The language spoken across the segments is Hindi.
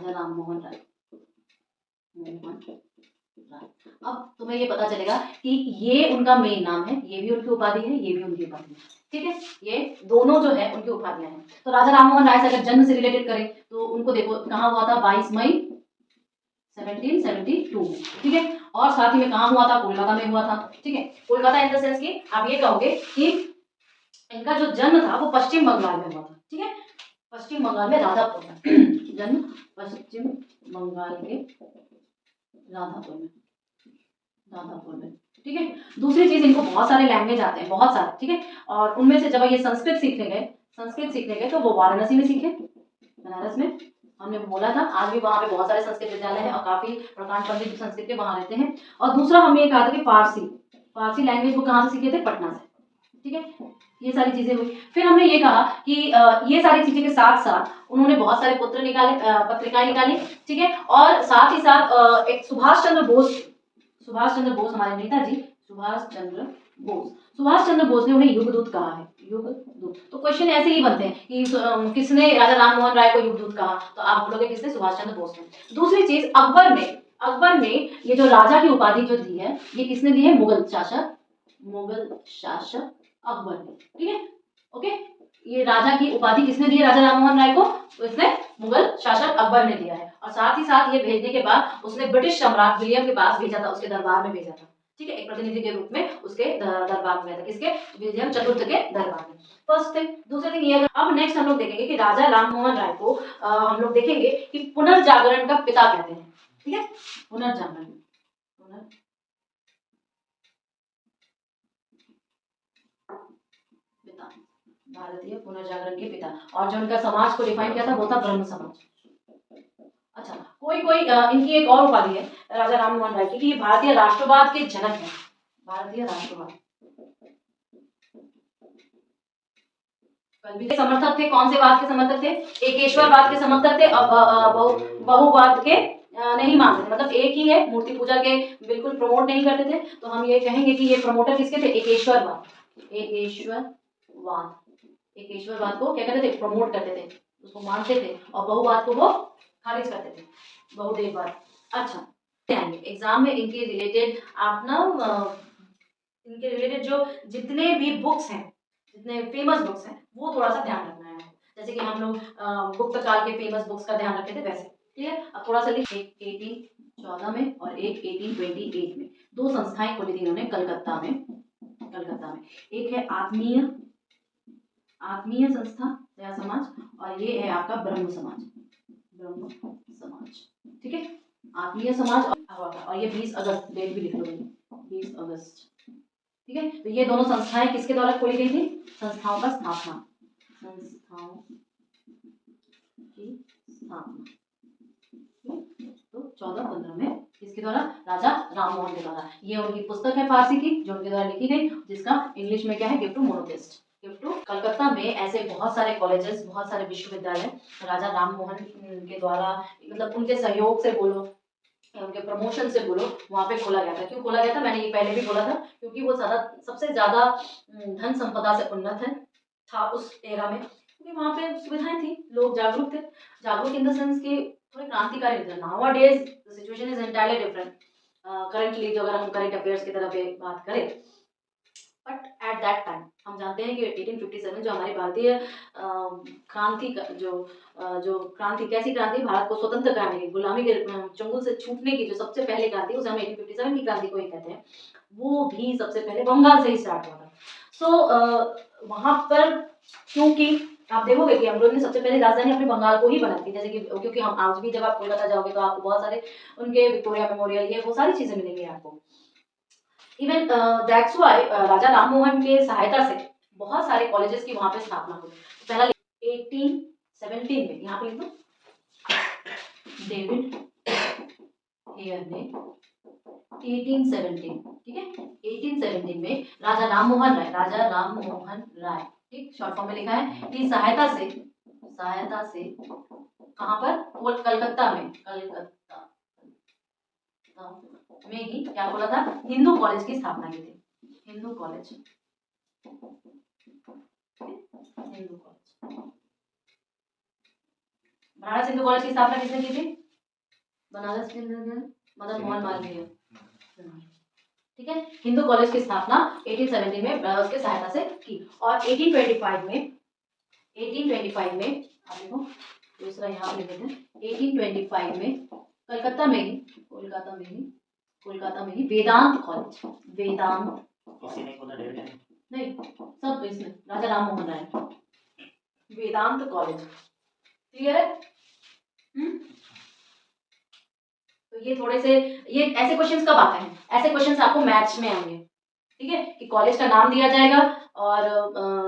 राजा राम मोहन राय। अब तुम्हें ये पता चलेगा कि ये उनका मेन नाम है, ये भी उनकी उपाधि है, ये भी उनकी उपाधि है। ठीक है, ये दोनों जो है उनकी उपाधियां हैं। तो राजा राम मोहन राय से अगर जन्म से रिलेटेड करें तो उनको देखो कहाँ हुआ था, 22 मई 1772 में। ठीक है, और साथ ही में कहाँ हुआ था, कोलकाता में हुआ था। ठीक है, कोलकाता इन द सेंस कि आप ये कहोगे कि इनका जो जन्म था वो पश्चिम बंगाल में हुआ था। ठीक है, पश्चिम बंगाल में राधापुर में जन्म, पश्चिम बंगाल के राधापुर में, राधापुर में। ठीक है, दूसरी चीज इनको बहुत सारे लैंग्वेज आते हैं, बहुत सारे। ठीक है, और उनमें से जब ये संस्कृत सीखने गए तो वो वाराणसी में सीखे, बनारस में। हमने बोला था आज भी वहाँ पे बहुत सारे संस्कृत विद्यालय हैं और काफी प्रकांड पंडित संस्कृत के वहाँ रहते हैं। और दूसरा हमने ये कहा था कि फारसी लैंग्वेज वो कहाँ से सीखे थे, पटना से। ठीक है, ये सारी चीजें हुई। फिर हमने ये कहा कि ये सारी चीजें के साथ साथ उन्होंने बहुत सारे पत्रिकाएं निकाली। ठीक है, और साथ ही साथ एक सुभाष चंद्र बोस हमारे नेताजी सुभाष चंद्र बोस ने उन्हें युगदूत कहा है, युगदूत। तो क्वेश्चन ऐसे ही बनते हैं कि किसने राजा राम मोहन राय को युगदूत कहा, तो आप बोलोगे किसने, सुभाष चंद्र बोस ने। दूसरी चीज, अकबर ने ये जो राजा की उपाधि जो दी है, ये किसने दी है, मुगल शासक अकबर ने। ठीक है, ओके, ये राजा की उपाधि किसने दी है राजा राम मोहन राय को, तो इसने मुगल शासक अकबर ने दिया है। और साथ ही साथ ये भेजने के बाद उसने ब्रिटिश सम्राट विलियम के पास भेजा था, उसके दरबार में भेजा था। ठीक है, एक प्रतिनिधि के रूप में उसके दरबार में गया था, किसके, विलियम चतुर्थ के दरबार में। First thing. दूसरी थिंग ये, अब नेक्स्ट हम लोग देखेंगे कि राजा राम मोहन राय को हम लोग देखेंगे कि पुनर्जागरण का पिता कहते हैं। ठीक है, पुनर्जागरण, भारतीय पुनर्जागरण के पिता। और जो उनका समाज को डिफाइन किया था वो था ब्रह्म समाज। अच्छा, कोई इनकी एक और उपाधि है राजा राम मोहन राय की कि ये भारतीय राष्ट्रवाद के जनक हैं। भारतीय राष्ट्रवाद समर्थक थे। कौन से वाद के समर्थक थे, एकेश्वरवाद के समर्थक थे। बहुवाद के नहीं मानते थे, मतलब एक ही है, मूर्ति पूजा के बिल्कुल प्रमोट नहीं करते थे। तो हम ये कहेंगे कि ये प्रमोटर किसके थे, एकेश्वरवाद को क्या करते थे, प्रमोट करते थे, उसको मानते थे। और बहुवाद को वो खारिज करते थे, बहुदेववाद। अच्छा, एग्जाम में इनके रिलेटेड आप ना इनके रिलेटेड जो जितने भी बुक्स हैं, जितने फेमस बुक्स हैं, वो थोड़ा सा ध्यान रखना है। जैसे कि हम लोग गुप्त काल के फेमस बुक्स का ध्यान रखे थे वैसे। ठीक है, अब थोड़ा सा लिख, एक 1814 में और एक 1828 में दो संस्थाएं खोली थी इन्होंने कलकत्ता में। एक है आत्मीय संस्था या समाज, और ये है आपका ब्रह्म समाज। ठीक है, आत्मीय समाज और ये 20 अगस्त, डेट भी लिख लो, 20 अगस्त। ठीक है, तो ये दोनों संस्थाएं किसके द्वारा खोली गई थी, संस्थाओं की स्थापना तो 1415 में किसके द्वारा, राजा राम मोहन के द्वारा। ये उनकी पुस्तक है फारसी की जो उनके द्वारा लिखी गई, जिसका इंग्लिश में क्या है, गिफ्ट टू मोनोथिस्ट। कलकत्ता में ऐसे बहुत सारे कॉलेजेस, बहुत सारे विश्वविद्यालय राजा राम मोहन के द्वारा, मतलब उनके सहयोग से बोलो, उनके प्रमोशन से बोलो, वहाँ पे खोला गया था। क्यों खोला गया था, मैंने ये पहले भी बोला था, क्योंकि वो सबसे ज्यादा धन संपदा से उन्नत था उस एरा में, क्योंकि वहाँ पे सुविधाएं थी, लोग जागरूक थे। जागरूक इन द सेंस कि थोड़े क्रांतिकारी थे। Nowadays the situation is entirely different. Currently जो अगर हम करंट अफेयर्स की तरफ बात करें, बट एट दैट टाइम हम जानते हैं कि 1857 जो हमारी भारतीय क्रांति का जो क्रांति, कैसी क्रांति, भारत को स्वतंत्र कराने की, गुलामी के चंगुल से छूटने की जो सबसे पहले क्रांति, उसे हम 1857 की क्रांति को ही कहते हैं, वो भी सबसे पहले बंगाल से ही स्टार्ट हुआ था। सो वहाँ पर क्योंकि आप देखोगे कि अंग्रेज ने सबसे पहले राजधानी अपने बंगाल को ही बनाई थी, जैसे कि क्योंकि हम आज भी जब आप कोलकाता जाओगे तो आपको बहुत सारे उनके विक्टोरिया मेमोरियल, ये वो सारी चीजें मिलेंगी आपको। इवन दैट्स व्हाई राजा राम मोहन के सहायता से बहुत सारे कॉलेजेस की वहां पे स्थापना हुई। पहला 1817 में, यहाँ पे लिखो, डेविड हेयर ने 1817, ठीक है, 1817 में राजा राम मोहन राय, ठीक, शॉर्ट फॉर्म में लिखा है, की सहायता से कहां पर, कलकत्ता में ही क्या बोला था, हिंदू कॉलेज की स्थापना की थी। हिंदू कॉलेज बनारस हिंदू कॉलेज की स्थापना किसने की थी? बनारस हिंदू मदन मोहन मालवीय। ठीक है, हिंदू कॉलेज की स्थापना 1870 में उसके सहायता से की। और 1825 में आप देखो, दूसरा यहाँ पे लिख देते हैं, 1825 में कोलकाता में ही वेदांत कॉलेज, वेदांत नहीं, सब इसमें राजा राम मोहन राय, वेदांत कॉलेज। क्लियर है? तो ये थोड़े से, ये ऐसे क्वेश्चंस कब आते हैं? ऐसे क्वेश्चंस आपको मैथ्स में आएंगे। ठीक है, कि कॉलेज का नाम दिया जाएगा और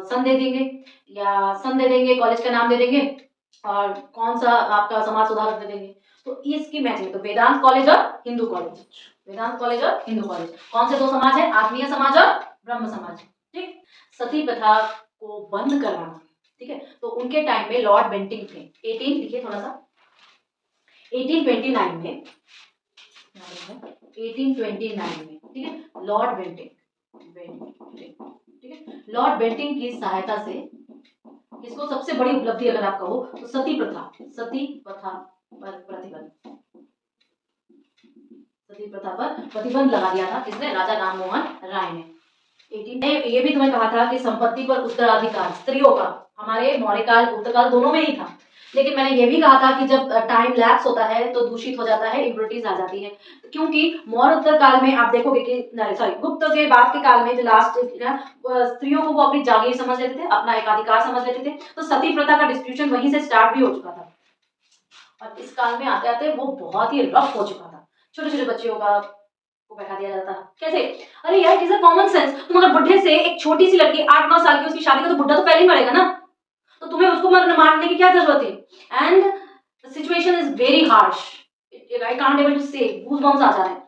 सन दे देंगे, या सन दे देंगे, कॉलेज का नाम दे देंगे और कौन सा आपका समाज सुधारक दे देंगे। तो इसकी मैचिंग, तो वेदांत कॉलेज और हिंदू कॉलेज, वेदांत कॉलेज और हिंदू कॉलेज, कौन से दो समाज है? आत्मीय समाज और ब्रह्म समाज। ठीक, सती प्रथा को बंद करवाना। ठीक है, तो उनके टाइम में लॉर्ड बेंटिंक थे। 18 लिखिए थोड़ा सा, 1829 में, 1829 में, ठीक है, लॉर्ड बेंटिंक, ठीक है, लॉर्ड बेंटिंक की सहायता से, इसको सबसे बड़ी उपलब्धि अगर आप कहो तो सती प्रथा पर प्रतिबंध, सती प्रथा पर प्रतिबंध लगा दिया था। किसने? राजा राम मोहन राय ने। 18 ये भी तुम्हें कहा था कि संपत्ति पर उत्तराधिकार स्त्रियों का हमारे मौर्य काल, गुप्त काल दोनों में ही था, लेकिन मैंने ये भी कहा था कि जब टाइम लैप्स होता है तो दूषित हो जाता है, इम्प्योरिटीज आ जाती है, क्योंकि मौर्य उत्तर काल में आप देखोगे कि सॉरी, गुप्त के बाद के काल में जो लास्ट स्त्रियों को वो अपनी जागीर समझ लेते थे, अपना एक अधिकार समझ लेते थे, तो सती प्रथा का डिस्ट्रीब्यूशन वहीं से स्टार्ट भी हो चुका था। और इस काल में आते आते वो बहुत ही रफ हो चुका था। छोटे छोटे बच्चियों को बैठा दिया जाता था। कैसे? अरे यार, it is a common sense. तुम अगर बुढ़े से एक छोटी सी लड़की 8-9 साल की उसकी शादी का, तो बुढ़ा तो पहले ही मरेगा ना, तो तुम्हें उसको मारने की क्या जरूरत है? And the situation is very harsh, I can't able to say, goosebumps आ जा रहे हैं।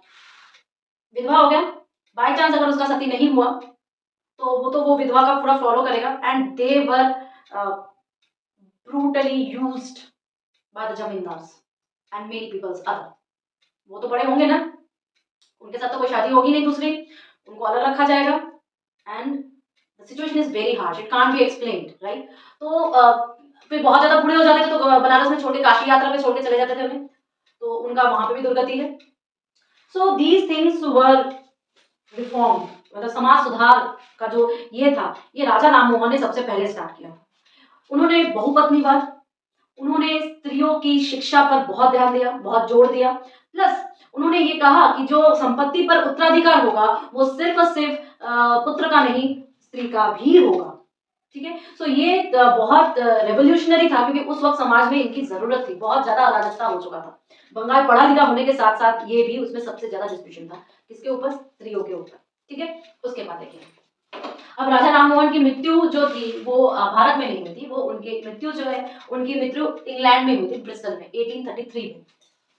विधवा हो गया, बाय चांस अगर उसका सती नहीं हुआ तो वो विधवा का पूरा फॉलो करेगा, and they were brutally used by the zamindars and many peoples other. वो तो बड़े होंगे ना, उनके साथ तो कोई शादी होगी नहीं दूसरी, उनको अलग रखा जाएगा, and the situation is very harsh, it can't be explained, right? तो फिर बहुत ज्यादा बूढ़े हो जाते थे तो बनारस में छोड़ के, काशी यात्रा में छोड़ के चले जाते थे उन्हें, तो उनका वहां पे भी दुर्गति है। So these things were reform, मतलब समाज सुधार का जो ये था, ये राजा राम मोहन ने सबसे पहले स्टार्ट किया। उन्होंने बहुपत्नीवाद, उन्होंने स्त्रियों की शिक्षा पर बहुत ध्यान दिया, बहुत जोर दिया, प्लस उन्होंने ये कहा कि जो संपत्ति पर उत्तराधिकार होगा वो सिर्फ और सिर्फ पुत्र का नहीं, स्त्री का भी होगा। ठीक है, सो ये बहुत रेवोल्यूशनरी था, क्योंकि उस वक्त समाज में इनकी जरूरत थी, बहुत ज्यादा अराजकता हो चुका था। बंगाल पढ़ा लिखा होने के साथ साथ ये भी उसमें सबसे ज्यादा डिस्ट्रीब्यूशन था, किसके ऊपर? स्त्रियों के ऊपर। ठीक है, उसके बाद देखिए, अब राजा राम मोहन की मृत्यु जो थी वो भारत में नहीं हुई थी, वो उनकी मृत्यु जो है, उनकी मृत्यु इंग्लैंड में हुई थी, ब्रिस्टल में 1833 में।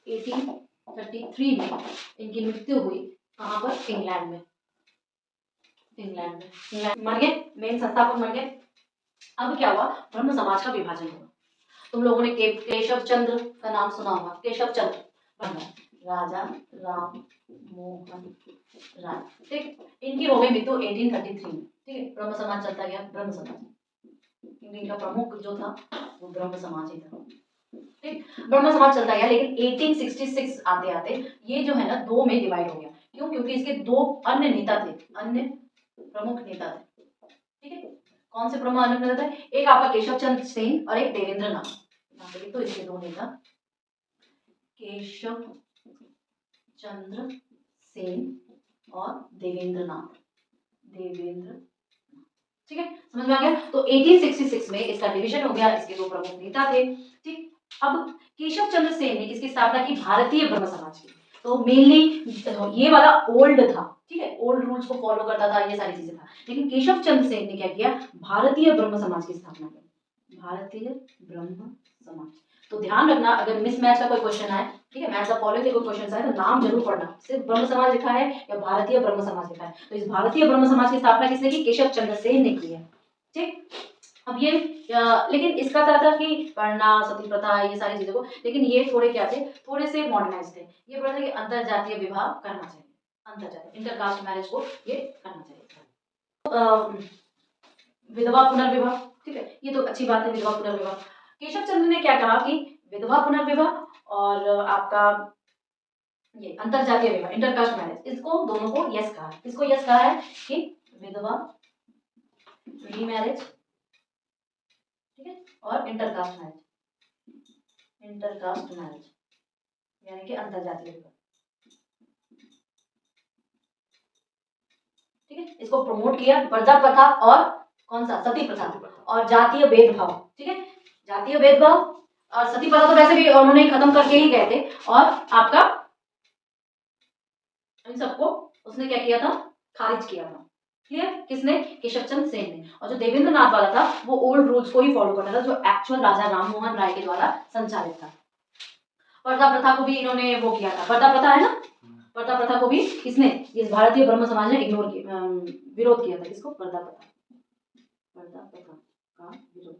1833 में इनकी मृत्यु हुई, कहाँ पर? इंग्लैंड में, इंग्लैंड मर गए, मेन संस्थापक मर गए। अब क्या हुआ? ब्रह्म समाज का विभाजन हुआ। तुम लोगों ने केशव चंद्र का नाम सुना होगा, केशव चंद्र, राजा राम मोहन राय, ठीक, इनकी हो गई मृत्यु 1833 में। ठीक है, ब्रह्म समाज चलता गया, ब्रह्म समाज, क्योंकि इनका प्रमुख जो था वो ब्रह्म समाज ही था। ठीक, ब्रह्म समाज चलता गया, लेकिन 1866 आते आते ये जो है ना दो में डिवाइड हो गया। क्यों? क्योंकि इसके दो अन्य नेता थे, अन्य प्रमुख नेता थे। ठीक है, कौन से प्रमुख अन्य नेता थे? एक आपका केशव चंद्र सेन और एक देवेंद्र नाथ। यहाँ पे तो इसके दो नेता, केशव चंद्र सेन और देवेंद्र नाथ, ठीक है, समझ में आ गया? तो 1866 में इसका डिवीजन हो गया, इसके दो प्रमुख नेता थे। ठीक, अब केशव चंद्र सेन ने किसकी स्थापना की? भारतीय ब्रह्म समाज की। तो मेनली ये वाला ओल्ड था, ठीक है, ओल्ड रूल्स को फॉलो करता था, ये सारी चीजें था, लेकिन केशव चंद्र सेन ने क्या किया? भारतीय ब्रह्म समाज की स्थापना की, भारतीय ब्रह्म समाज। तो ध्यान रखना, अगर मिसमैच का कोई क्वेश्चन आए, ठीक है, मैच द फॉलोइंग के कोई क्वेश्चन आए, तो नाम जरूर पढ़ना, सिर्फ ब्रह्म समाज लिखा है या भारतीय ब्रह्म समाज लिखा है। तो इस भारतीय ब्रह्म समाज की स्थापना किसने की? केशव चंद्र सेन ने की है। ठीक, अब ये लेकिन इसका था कि पढ़ना, सती प्रथा, ये सारी चीजों को, लेकिन ये थोड़े क्या थे? थोड़े से मॉडर्नाइज थे। ये बोलते कि अंतर जातीय विवाह करना चाहिए, अंतर जातीय इंटरकास्ट मैरिज को ये करना चाहिए। विधवा पुनर्विवाह, ठीक है, ये तो अच्छी बात है, विधवा पुनर्विवाह। केशव चंद्र ने क्या कहा कि विधवा पुनर्विवाह और आपका ये अंतरजातीय विवाह, इंटरकास्ट मैरिज, इसको दोनों को यस कहा है। इसको यस कहा है कि विधवा रीमैरिज, ठीक है, और इंटरकास्ट मैरिज, इंटरकास्ट मैरिज यानी कि अंतरजातीय विवाह, ठीक है। इसको प्रमोट किया पर्दा प्रथा और कौन सा सती प्रथा और जातीय भेदभाव, ठीक है। जातीय भेदभाव और सती प्रथा तो वैसे भी उन्होंने खत्म करके ही गए थे। और आपका इन सबको उसने क्या किया था, खारिज किया था। क्लियर? किसने? केशव चंद्र सेन ने। और जो देवेंद्र नाथ वाला था वो ओल्ड रूल्स को ही फॉलो करता था, जो एक्चुअल राजा राममोहन राय के द्वारा संचालित था। पर्दा प्रथा को भी इन्होंने वो किया था, पर्दा प्रथा है ना, पर्दा प्रथा को भी किसने, इस भारतीय ब्रह्म समाज ने इग्नोर किया, विरोध किया था। किसको? पर्दा प्रथा, पर्दा प्रथा का विरोध,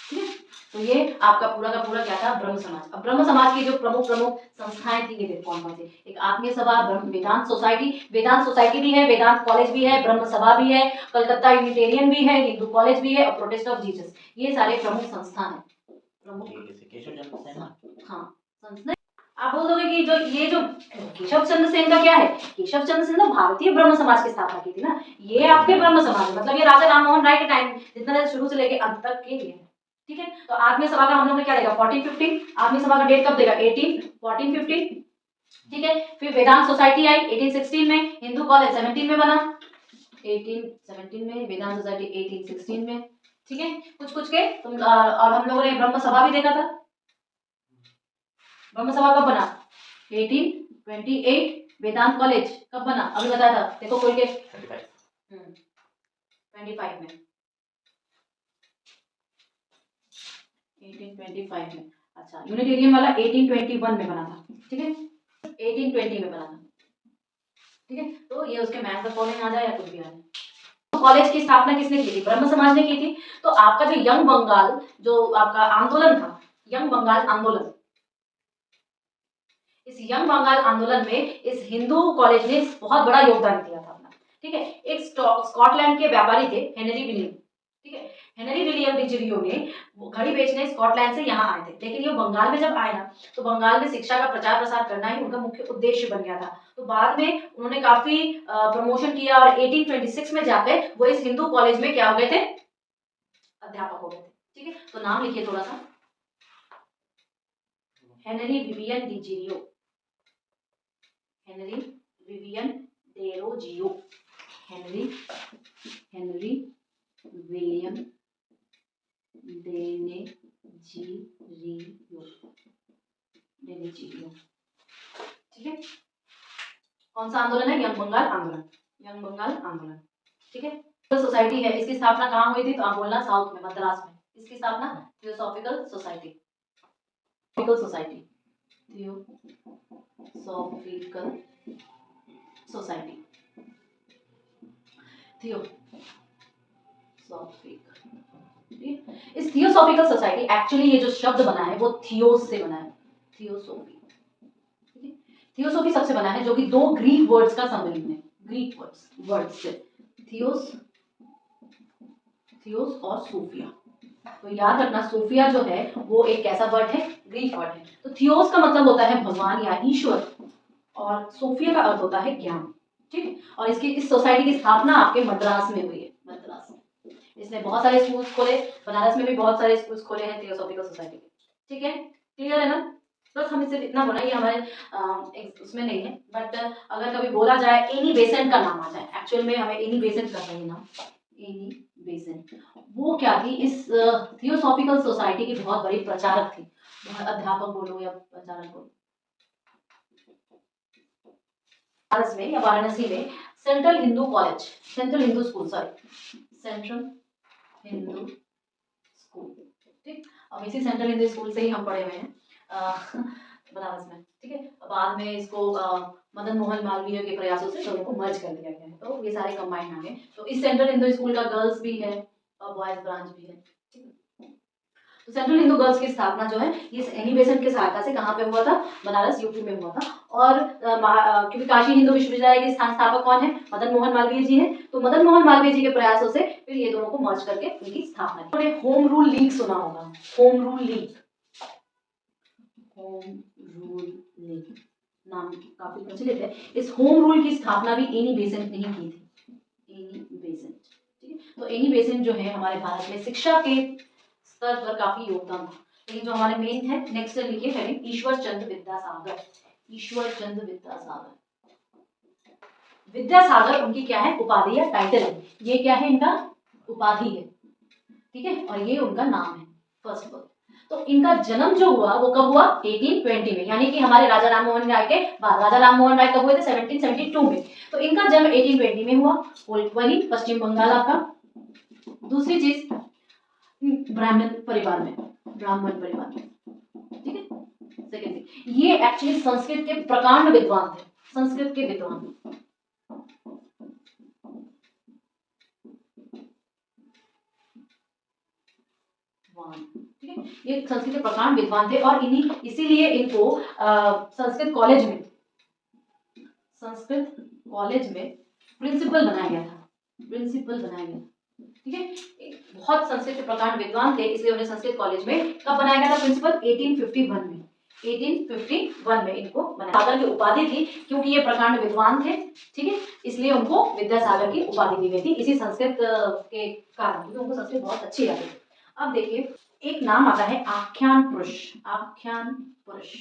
ठीक है। तो ये आपका पूरा का पूरा क्या था, ब्रह्म समाज। अब ब्रह्म समाज की जो प्रमुख प्रमुख संस्थाएं थी ये देखो कौन कौन सी। एक आत्मीय सभा, वेदांत सोसाइटी, वेदांत सोसाइटी भी है, वेदांत कॉलेज भी है, ब्रह्म सभा भी है, कलकत्ता यूनिटेरियन भी है, हिंदू कॉलेज भी है और प्रोटेस्ट ऑफ जीसस, ये सारे प्रमुख संस्थान है। प्रमुख, हाँ संस्थान। आप बोल दोगे कि जो केशव चंद्र सेन का क्या है, केशव चंद्र सेन तो भारतीय ब्रह्म समाज की स्थापना की थी ना, ये आपके ब्रह्म समाज, मतलब ये राजा राममोहन राय के टाइम जितना शुरू से लेके अंत तक के लिए, ठीक है। तो आत्मीय सभा का हम लोग ने क्या देगा, 1415, आत्मीय सभा का डेट कब देगा, 1415, ठीक है। फिर वेदांत सोसाइटी आई 1816 में, हिंदू कॉलेज 17 में बना, 1817 में, वेदांत सोसाइटी 1816 में, ठीक है। कुछ कुछ के और हम लोगों ने ब्रह्म सभा भी देखा था। ब्रह्म सभा कब बना, 1828। वेदांत कॉलेज कब बना, अभी बताया था, देखो खोल के, 25 में, 1825 में। अच्छा, यूनिटेरियन वाला 1821 में बना था, ठीक है, 1820 में बना था, ठीक है। तो ये उसके मैथ का फॉलोइंग आ जाए या कुछ भी आ जाए। तो कॉलेज की स्थापना किसने की थी, ब्रह्म समाज ने की थी। तो आपका जो यंग बंगाल जो आपका आंदोलन था, यंग बंगाल आंदोलन, इस यंग बंगाल आंदोलन में इस हिंदू कॉलेज ने बहुत बड़ा योगदान दिया था अपना, ठीक है। एक स्कॉटलैंड के व्यापारी थे हेनरी विलियम, ठीक है, हेनरी विलियम डिजिरियो ने घड़ी बेचने स्कॉटलैंड से यहाँ आए थे, लेकिन ये बंगाल में जब आए ना तो बंगाल में शिक्षा का प्रचार प्रसार करना ही उनका मुख्य उद्देश्य बन गया था। तो बाद में उन्होंने काफी प्रमोशन किया और 1826 में जाकर वो इस हिंदू कॉलेज में क्या हो गए थे, अध्यापक हो गए थे, ठीक है। तो नाम लिखिए थोड़ा सा, हेनरी विवियन डिजिरियो, Henry Vivian Derozio, Henry William Derozio, ठीक है। कौन सा आंदोलन है, यंग बंगाल आंदोलन, यंग बंगाल आंदोलन, ठीक है। सोसाइटी है, इसकी स्थापना कहाँ हुई थी, तो आप बोलना साउथ में, मद्रास में। इसकी स्थापना theosophical society, society, theosophical society, इस थियोसॉफिकल सोसाइटी, एक्चुअली ये जो शब्द बना है वो थियोस से बना है, थियोसॉफी, ठीक है। थियोसॉफी सबसे बना है जो कि दो ग्रीक वर्ड्स का सम्मिलन है, ग्रीक वर्ड्स से, थियोस और सोफिया। तो याद रखना सोफिया जो है वो एक कैसा वर्ड है, ग्रीक वर्ड है। तो थियोस का मतलब होता है भगवान या ईश्वर और सोफिया का अर्थ होता है ज्ञान, ठीक है। और इसकी इस सोसाइटी की स्थापना आपके मद्रास में हुई है, मद्रास में। इसने बहुत सारे स्कूल्स खोले, बनारस में भी बहुत सारे स्कूल्स खोले हैं थियोसॉफिकल सोसाइटी के, ठीक है। क्लियर है ना। बस हमें सिर्फ इतना बोला, ये हमारे उसमें नहीं है, बट अगर कभी बोला जाए एनी बेसेंट का नाम आ जाए, एक्चुअल में हमें एनी बेसेंट कर रहे हैं नाम, एनी बेसेंट, वो क्या थी, इस थियोसॉफिकल सोसाइटी की बहुत बड़ी प्रचारक थी, अध्यापक बोलो या प्रचारक बोलो। बनारस में या वाराणसी में central Hindu college, central Hindu school, sorry central Hindu school, ठीक। अब इसी सेंट्रल हिंदू स्कूल से ही हम पढ़े हुए हैं बनारस में, ठीक है। बाद में इसको मदन मोहन मालवीय के प्रयासों से दोनों को मर्ज कर दिया गया है, तो ये सारे कंबाइंड आ गए। तो इस सेंट्रल हिंदू स्कूल का गर्ल्स भी है और बॉयज ब्रांच भी है, ठीक है। तो सेंट्रल हिंदू गर्ल्स की स्थापना जो है ये एनी बेसेंट की सहायता से कहाँ पे हुआ था, बनारस यूपी में हुआ था। और क्योंकि काशी हिंदू विश्वविद्यालय के संस्थापक कौन है, मदन मोहन मालवीय जी हैं। तो मदन मोहन मालवीय जी के प्रयासों से फिर ये दोनों को मर्ज करके उनकी स्थापना की। उन्होंने होम रूल लीग सुना होगा, home rule league, home rule league नाम काफी प्रचलित है। इस होम रूल की स्थापना भी एनी बेसेंट ने ही की थी, एनी बेसेंट। ठीक है, तो एनी बेसेंट जो है हमारे भारत में शिक्षा के स्तर पर काफी योगदान था। लेकिन जो हमारे मेन है, नेक्स्ट लिखिए हेडिंग, ईश्वर चंद्र विद्यासागर। ईश्वर चंद्र विद्यासागर, विद्यासागर उनकी क्या है, उपाधि या टाइटल है। ये क्या है, इनका उपाधि है। ठीक है, और ये उनका नाम है फर्स्ट ऑफ। तो इनका जन्म जो हुआ वो कब हुआ, 1820 में, यानी कि हमारे राजा राम मोहन राय के बाद। राजा राम मोहन राय कब हुए थे, 1772 में। तो इनका जन्म 1820 में हुआ, वही पश्चिम बंगाल आपका। दूसरी चीज, ब्राह्मण परिवार में, ब्राह्मण परिवार में। ठीक है, सेकेंड थिंग, ये एक्चुअली संस्कृत के प्रकांड विद्वान थे, संस्कृत के विद्वान। ठीक है, ये संस्कृत के प्रकांड विद्वान थे और इसीलिए इनको संस्कृत कॉलेज में प्रिंसिपल बनाया गया था, प्रिंसिपल बनाया गया। ठीक है, बहुत संस्कृत के प्रकांड विद्वान थे, इसलिए उन्हें संस्कृत कॉलेज में कब बनाया गया था प्रिंसिपल, 1851 में। 1851 में इनको विद्यासागर की उपाधि थी, क्योंकि ये प्रकांड विद्वान थे। ठीक है, इसलिए उनको विद्यासागर की उपाधि दी गई थी, इसी संस्कृत के कारण, क्योंकि उनको संस्कृत बहुत अच्छी लगती थी। अब देखिए, एक नाम आता है आख्यान पुरुष। आख्यान पुरुष,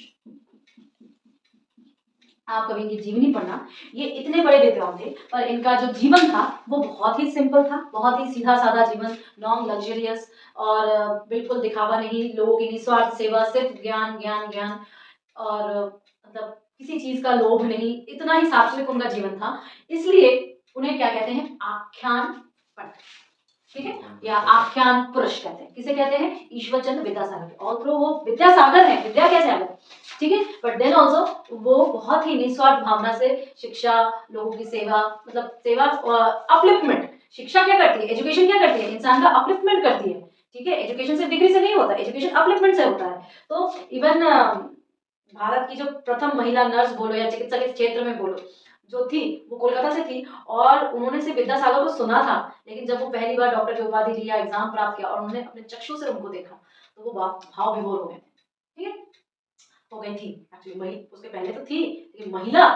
आप कभी इनकी जीवनी पढ़ना। ये इतने बड़े विद्वान थे, पर इनका जो जीवन था वो बहुत ही सिंपल था, बहुत ही सीधा साधा जीवन, नॉन लग्जरियस, और बिल्कुल दिखावा नहीं, लोगों की निस्वार्थ सेवा, सिर्फ ज्ञान ज्ञान ज्ञान, और मतलब किसी चीज का लोभ नहीं, इतना ही सात्विक उनका जीवन था। इसलिए उन्हें क्या कहते हैं, आख्यान पंडित। ठीक है, या आख्यान पुरुष कहते हैं। किसे कहते हैं, ईश्वर चंद्र विद्यासागर। ऑल्थो वो विद्यासागर है, विद्या कैसे आ गया, ठीक है, बट देन ऑल्सो वो बहुत ही निस्वार्थ भावना से शिक्षा, लोगों की सेवा, मतलब सेवा, अपलिफ्टमेंट। शिक्षा क्या करती है, एजुकेशन क्या करती है, इंसान का अपलिफ्टमेंट करती है। ठीक है, एजुकेशन सिर्फ डिग्री से नहीं होता, एजुकेशन अपलिफ्टमेंट से होता है। तो इवन भारत की जो प्रथम महिला नर्स बोलो या चिकित्सा के क्षेत्र में बोलो जो थी, वो कोलकाता से थी, और उन्होंने सिर्फ विद्यासागर को सुना था, लेकिन जब वो पहली बार डॉक्टर की उपाधि लिया, एग्जाम प्राप्त किया और उन्होंने अपने चक्षु से उनको देखा, तो वो भाव विभोर हो गए। ठीक है, हो गई थी एक्चुअली, उसके पहले तो थी, लेकिन महिला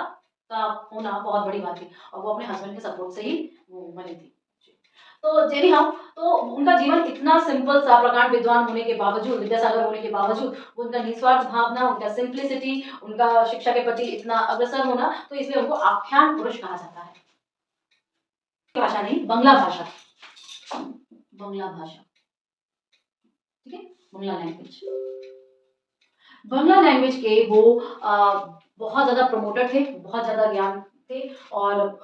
का होना बहुत बड़ी बात थी, और वो अपने हस्बैंड के सपोर्ट से ही वो बनी थी। तो जेरी हम, तो उनका जीवन इतना सिंपल सा, प्रकांड विद्वान होने के बावजूद, विद्यासागर होने के बावजूद, उनका निस्वार्थ भावना, उनका सिंप्लिसिटी, उनका शिक्षा के प्रति इतना अग्रसर होना, तो इसलिए उनको आख्यान पुरुष कहा जाता है। भाषा नहीं, बंगला भाषा, बंगला भाषा। ठीक है, बंगला लैंग्वेज, बंगला लैंग्वेज के वो बहुत ज्यादा प्रमोटर थे, बहुत ज्यादा ज्ञान थे, और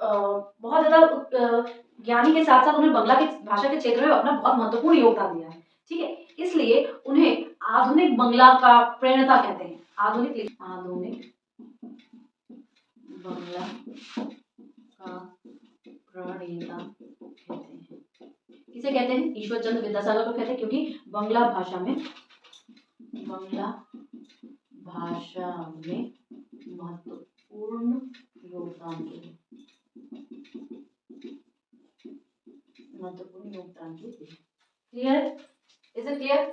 बहुत ज्यादा ज्ञानी के साथ साथ उन्हें बंगला की भाषा के क्षेत्र में अपना बहुत महत्वपूर्ण योगदान दिया है। ठीक है, इसलिए उन्हें आधुनिक बंगला का प्रणेता कहते हैं। आधुनिक बंगला का प्रणेता कहते हैं। किसे कहते हैं, ईश्वर चंद्र विद्यासागर को कहते हैं, क्योंकि बंगला भाषा में महत्वपूर्ण योगदान के लिए, clear, is it clear,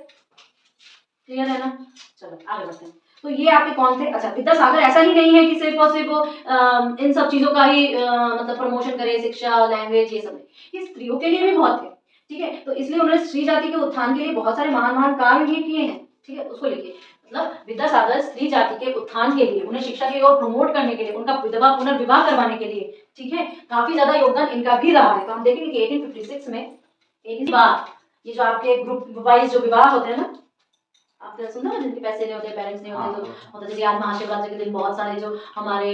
clear है ना। चलो आगे बढ़ते हैं। तो ये आपके कौन थे, अच्छा, विद्यासागर ऐसा ही नहीं है कि सिर्फ और सिर्फ इन सब चीजों का ही मतलब प्रमोशन करे, शिक्षा, लैंग्वेज, ये सब, ये स्त्रियों के लिए भी बहुत थे। ठीक है, तो इसलिए उन्होंने स्त्री जाति के उत्थान के लिए बहुत सारे महान महान कार्य भी किए हैं। ठीक है, उसको लिखिए, मतलब विद्यासागर स्त्री जाति के उत्थान के लिए, उन्हें शिक्षा की ओर प्रमोट करने के लिए, उनका विधवा पुनर्विवाह करवाने के लिए, ठीक है, काफी ज्यादा योगदान इनका भी रहा है। तो हम देखेंगे कि 1856 में ये जो आपके ग्रुप वाइज जो विवाह होते हैं ना, आपने सुना है, जिनके पैसे नहीं होते, पेरेंट्स नहीं होते, तो होता जैसे आज महाशिवरात्रि के दिन बहुत सारे जो हमारे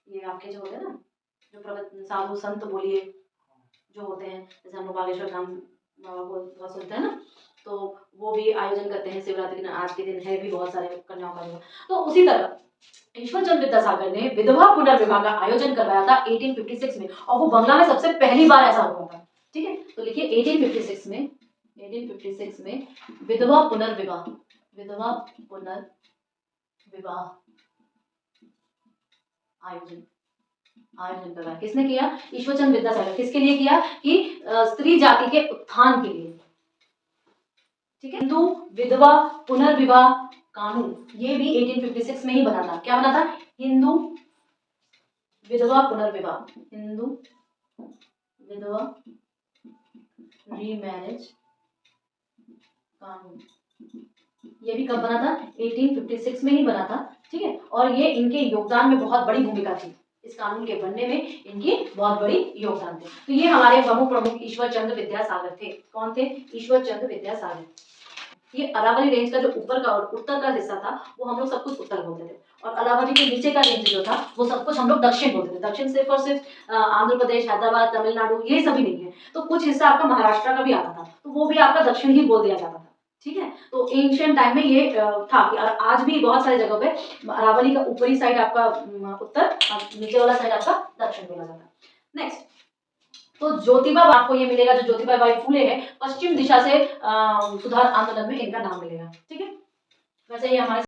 ये आपके जो होते हैं ना, जो साधु संत बोलिए जो होते हैं, जैसे हम लोग बागेश्वर धाम बाबा को बहुत सुनते हैं ना, तो वो भी आयोजन करते हैं शिवरात्रि के दिन। आज के दिन है भी बहुत सारे कन्याओं का विवाह। तो उसी तरह ईश्वर चंद्र विद्यासागर ने विधवा पुनर्विवाह का आयोजन करवाया था 1856 में, और वो बंगला में सबसे पहली बार ऐसा हुआ था। ठीक है, तो लिखिए 1856 में विधवा पुनर्विवाह, विधवा पुनर्विवाह आयोजन आयोजन करवाया। किसने किया? ईश्वरचंद विद्यासागर। किसके लिए किया? कि स्त्री जाति के उत्थान के लिए। ठीक है। हिंदू विधवा पुनर्विवाह कानून, ये भी 1856 में ही बना था। क्या बना था? हिंदू विधवा पुनर्विवाह, हिंदू विधवा रीमैरिज कानून, ये भी कब बना था? 1856 में ही बना था। ठीक है। और ये इनके योगदान में बहुत बड़ी भूमिका थी, इस कानून के बनने में इनकी बहुत बड़ी योगदान थे। तो ये हमारे प्रमुख ईश्वरचंद विद्यासागर थे। कौन थे? ईश्वरचंद विद्यासागर। ये अरावली रेंज का जो ऊपर का और उत्तर का हिस्सा था वो हम लोग सब कुछ उत्तर बोलते थे, और अरावली के नीचे का रेंज जो था वो सब कुछ हम लोग दक्षिण बोलते थे। दक्षिण सिर्फ और सिर्फ आंध्र प्रदेश, हैदराबाद, तमिलनाडु ये सभी नहीं है, तो कुछ हिस्सा आपका महाराष्ट्र का भी आता था, तो वो भी आपका दक्षिण ही बोल दिया जाता था। ठीक है। तो एंशियंट टाइम में ये था कि, और आज भी बहुत सारी जगहों पे अरावली का ऊपरी साइड आपका उत्तर और नीचे वाला साइड आपका दक्षिण बोला जाता है। नेक्स्ट, तो ज्योतिबा आपको ये मिलेगा, जो ज्योतिबा बाई फुले है, पश्चिम दिशा से सुधार आंदोलन में इनका नाम मिलेगा। ठीक है। वैसे ये हमारे